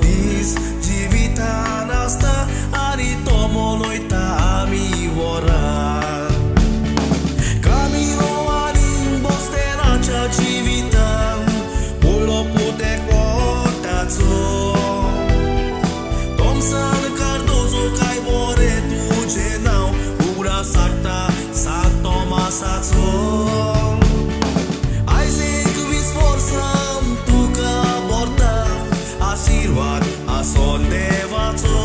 दीस जीवितान आस्था आणि तोमोलोयता आमी वरात Camino ani bostenaच्या जीवितान उलो पुतेक वोटाचो Thomson Cardozo काय बोरे तुझे नाव उगडा साठा सांत तोमासाचो आयज 21 वर्सां तुका बोरता आशीर्वाद आसोन देवाचो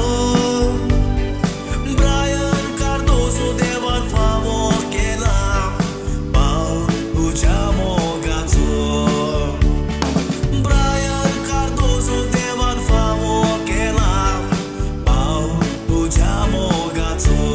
Brian Cardozo देवान फावो केला पाव तुझ्या मोगाचो Brian Cardozo देवान फावो केला पाव तुझ्या मोगाचो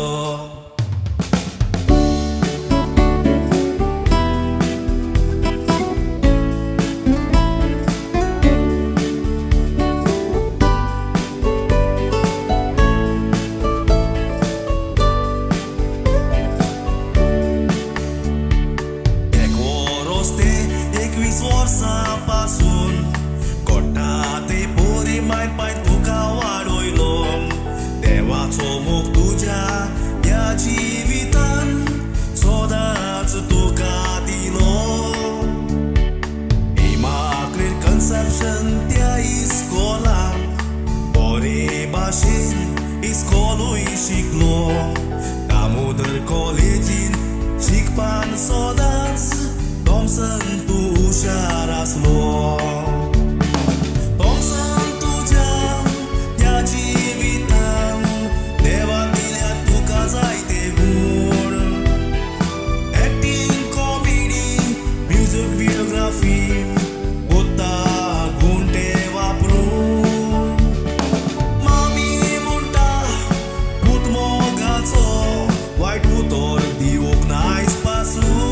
वर्सांपासून कोटा ते पोरी माय पाय तुका वाडोयलो देवाचो मोग तुझ्या ह्या जिवितान सदांच तुका दिलो इमाक्रेट कन्सेप्शन त्या इस्कोलान बरे भाशेन इस्कोलूय शिकलो दामोदर कॉलेजीन शिकपान सदांच Thomson तू हुशार आसलो Thomson तुझ्या ह्या जिवितान देवान दिल्यात तुका जायते गूण एक्टिंग कॉमेडी म्युझिक व्हिडिओग्राफी कोत्ता गूण ते वापरून मामी म्हणटा भूत मोगाचो वायट उतर दिवूंक नायस पासून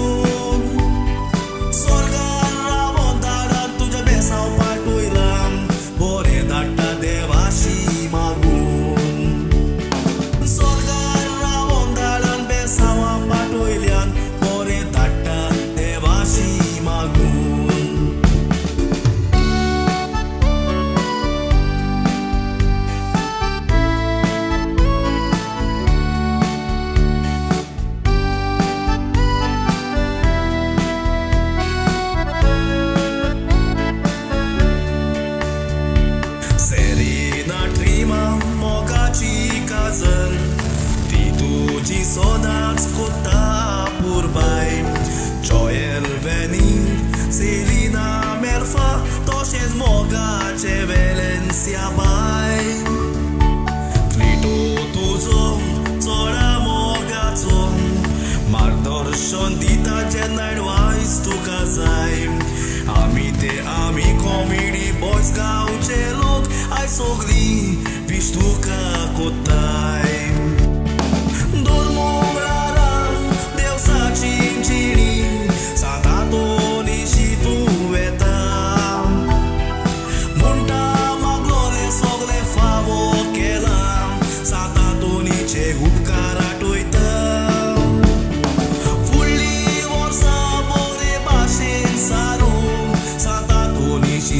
Sodats कोत्ता पुरबाय Joel Venin Selina Merfa Toshez mogace Valencia बाय Frito तुझो चोडा मोगाचो मार्गदर्शन दिता जेन्ना एडवायस तुका जाय आमी कॉमेडी बॉयज गांवचे लोक आय सगळीं विश तुका कोत्ताय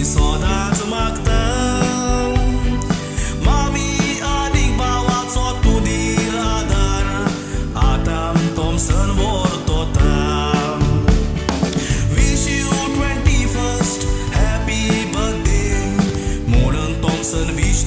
सदांच मागता मामी आनी भावाचो तूं दीर आदार आतां Thomson व्हरतोता Wish you 21st happy birthday म्हणून Thomson wish